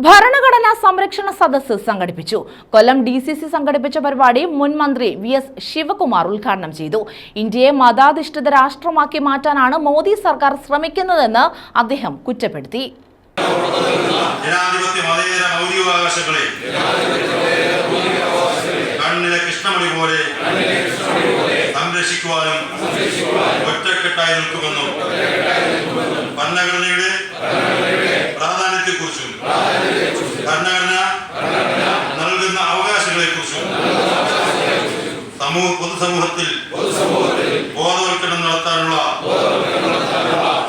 ഭരണഘടനാ സംരക്ഷണ സദസ്സ് സംഘടിപ്പിച്ചു. കൊല്ലം DCC സംഘടിപ്പിച്ച പരിപാടി മുൻ മന്ത്രി VS ശിവകുമാർ ഉദ്ഘാടനം ചെയ്തു. ഇന്ത്യയെ മതാധിഷ്ഠിത രാഷ്ട്രമാക്കി മാറ്റാനാണ് മോദി സർക്കാർ ശ്രമിക്കുന്നതെന്ന് അദ്ദേഹം കുറ്റപ്പെടുത്തി. പ്രാധാന്യത്തെക്കുറിച്ചും ഭരണഘടന നൽകുന്ന അവകാശങ്ങളെക്കുറിച്ചും പൊതുസമൂഹത്തിൽ ബോധവൽക്കരണം നടത്താനുള്ള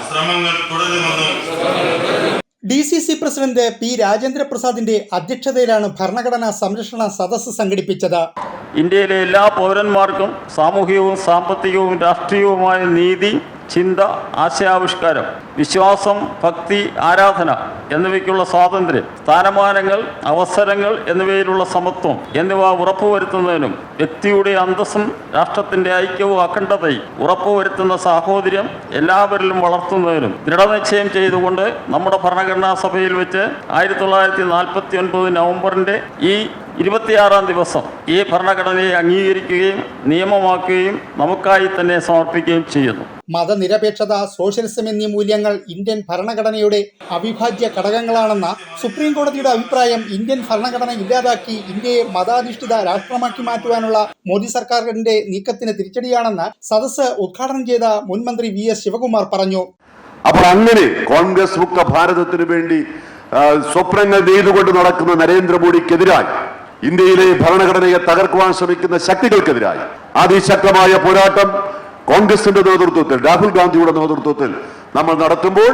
ശ്രമങ്ങൾ തുടരുമെന്നും DCC പ്രസിഡന്റ് P. രാജേന്ദ്ര പ്രസാദിന്റെ അധ്യക്ഷതയിലാണ് ഭരണഘടനാ സംരക്ഷണ സദസ്സ് സംഘടിപ്പിച്ചത്. ഇന്ത്യയിലെ എല്ലാ പൗരന്മാർക്കും സാമൂഹികവും സാമ്പത്തികവും രാഷ്ട്രീയവുമായ നീതി, ചിന്ത, ആശയാവിഷ്കാരം, വിശ്വാസം, ഭക്തി, ആരാധന എന്നിവയ്ക്കുള്ള സ്വാതന്ത്ര്യം, സ്ഥാനമാനങ്ങൾ, അവസരങ്ങൾ എന്നിവയിലുള്ള സമത്വം എന്നിവ ഉറപ്പുവരുത്തുന്നതിനും വ്യക്തിയുടെ അന്തസ്സും രാഷ്ട്രത്തിൻ്റെ ഐക്യവും അഖണ്ഡതയും ഉറപ്പുവരുത്തുന്ന സാഹോദര്യം എല്ലാവരിലും വളർത്തുന്നതിനും ദൃഢനിശ്ചയം ചെയ്തുകൊണ്ട് നമ്മുടെ ഭരണഘടനാ സഭയിൽ വെച്ച് 1949 നവംബറിൻ്റെ ഈ 26-ാം ദിവസം ഈ ഭരണഘടനയെ അംഗീകരിക്കുകയും നിയമമാക്കുകയും നമുക്കായി തന്നെ സമർപ്പിക്കുകയും ചെയ്യുന്നു. മതനിരപേക്ഷത, സോഷ്യലിസം എന്നീ മൂല്യങ്ങൾ ഇന്ത്യൻ ഭരണഘടനയുടെ അവിഭാജ്യ ഘടകങ്ങളാണെന്ന സുപ്രീം കോടതിയുടെ അഭിപ്രായം ഇന്ത്യൻ ഭരണഘടന ഇല്ലാതാക്കി ഇന്ത്യയെ മതാധിഷ്ഠിത രാഷ്ട്രമാക്കി മാറ്റുവാനുള്ള മോദി സർക്കാരിന്റെ നീക്കത്തിന് തിരിച്ചടിയാണെന്ന് സദസ്സ് ഉദ്ഘാടനം ചെയ്ത മുൻ മന്ത്രി VS ശിവകുമാർ പറഞ്ഞു. അപ്പോൾ അങ്ങനെ കോൺഗ്രസ് മുക്ത ഭാരതത്തിന് വേണ്ടി സ്വപ്നങ്ങൾ നെയ്തുകൊണ്ട് നടക്കുന്ന നരേന്ദ്രമോദിക്കെതിരായി, ഇന്ത്യയിലെ ഭരണഘടനയെ തകർക്കുവാൻ ശ്രമിക്കുന്ന ശക്തികൾക്കെതിരായി അതിശക്തമായ പോരാട്ടം കോൺഗ്രസിന്റെ നേതൃത്വത്തിൽ, രാഹുൽ ഗാന്ധിയുടെ നേതൃത്വത്തിൽ നമ്മൾ നടത്തുമ്പോൾ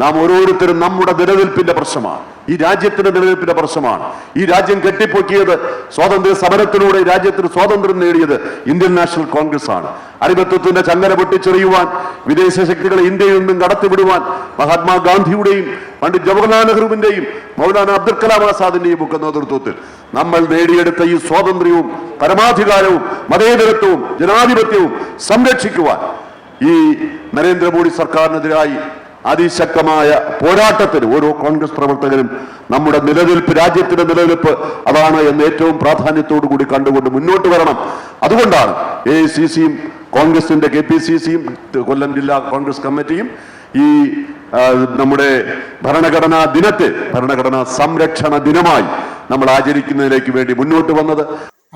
നാം ഓരോരുത്തരും നമ്മുടെ നിലനിൽപ്പിന്റെ പ്രശ്നമാണ്, ഈ രാജ്യത്തിന്റെ നിലനിൽപ്പിന്റെ പ്രശ്നമാണ്. ഈ രാജ്യം കെട്ടിപ്പൊക്കിയത് സ്വാതന്ത്ര്യ സമരത്തിലൂടെ രാജ്യത്തിന് സ്വാതന്ത്ര്യം നേടിയത് ഇന്ത്യൻ നാഷണൽ കോൺഗ്രസ് ആണ്. അടിമത്വത്തിന്റെ ചങ്ങല പൊട്ടിച്ചെറിയുവാൻ, വിദേശ ശക്തികളെ ഇന്ത്യയിൽ നിന്നും കടത്തിവിടുവാൻ മഹാത്മാഗാന്ധിയുടെയും പണ്ഡിറ്റ് ജവഹർലാൽ നെഹ്റുവിന്റെയും മൗലാന അബ്ദുൽ കലാം ആസാദിന്റെയും ഒക്കെ നേതൃത്വത്തിൽ നമ്മൾ നേടിയെടുത്ത ഈ സ്വാതന്ത്ര്യവും പരമാധികാരവും മതേതരത്വവും ജനാധിപത്യവും സംരക്ഷിക്കുവാൻ ഈ നരേന്ദ്രമോദി സർക്കാരിനെതിരായി അതിശക്തമായ പോരാട്ടത്തിന് ഓരോ കോൺഗ്രസ് പ്രവർത്തകരും നമ്മുടെ നിലനിൽപ്പ്, രാജ്യത്തിന്റെ നിലനിൽപ്പ് അതാണ് എന്ന് ഏറ്റവും പ്രാധാന്യത്തോടു കൂടി കണ്ടുകൊണ്ട് മുന്നോട്ട് വരണം. അതുകൊണ്ടാണ് AICCയും കോൺഗ്രസിന്റെ KPCCയും കൊല്ലം ജില്ലാ കോൺഗ്രസ് കമ്മിറ്റിയും ഈ നമ്മുടെ ഭരണഘടനാ ദിനത്തെ ഭരണഘടനാ സംരക്ഷണ ദിനമായി നമ്മൾ ആചരിക്കുന്നതിലേക്ക് വേണ്ടി മുന്നോട്ട് വന്നത്.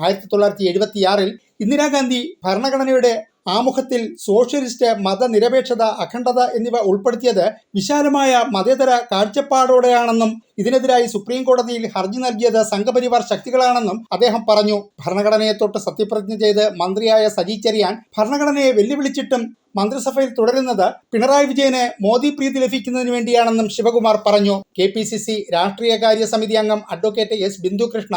1976-ൽ ഇന്ദിരാഗാന്ധി ഭരണഘടനയുടെ ആമുഖത്തിൽ സോഷ്യലിസ്റ്റ്, മതനിരപേക്ഷത, അഖണ്ഡത എന്നിവ ഉൾപ്പെടുത്തിയത് വിശാലമായ മതേതര കാഴ്ചപ്പാടോടെയാണെന്നും ഇതിനെതിരായി സുപ്രീം കോടതിയിൽ ഹർജി നൽകിയത് സംഘപരിവാർ ശക്തികളാണെന്നും അദ്ദേഹം പറഞ്ഞു. ഭരണഘടനയെ തൊട്ട് സത്യപ്രതിജ്ഞ ചെയ്ത് മന്ത്രിയായ സജി ചെറിയാൻ ഭരണഘടനയെ വെല്ലുവിളിച്ചിട്ടും മന്ത്രിസഭയിൽ തുടരുന്നത് പിണറായി വിജയന് മോദി പ്രീതി ലഭിക്കുന്നതിന് വേണ്ടിയാണെന്നും ശിവകുമാർ പറഞ്ഞു. KPCC രാഷ്ട്രീയകാര്യ സമിതി അംഗം advocate S. Bindukrishna,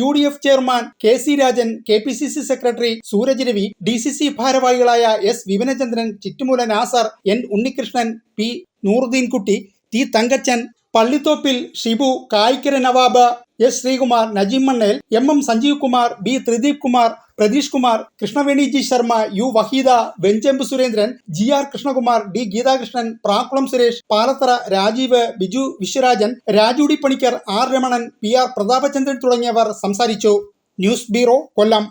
UDF chairman KC Rajan, KPCC secretary Sooraj Ravi, DCC ഭാരവാഹികളായ S. Vipinachandran, Chittumoola Nasar, N. Unnikrishnan, P. Nooruddinkutty, T. Thankachan, Pallithoppil Shibu, Kayikkara Nawab, S. Sreekumar, Najeem Mannel, MM Sanjeev Kumar, B. Thrideep Kumar, Pratheesh Kumar, Krishnaveni G. Sharma, U. Waheeda, Venchamp Surendran, GR Krishnakumar, D. Geethakrishnan, Prakkulam Suresh, Palathara Rajeev, Biju Viswarajan, രാജുടി പണിക്കർ, R. രമണൻ, PR പ്രതാപചന്ദ്രൻ തുടങ്ങിയവർ സംസാരിച്ചു. ന്യൂസ് ബ്യൂറോ, കൊല്ലം.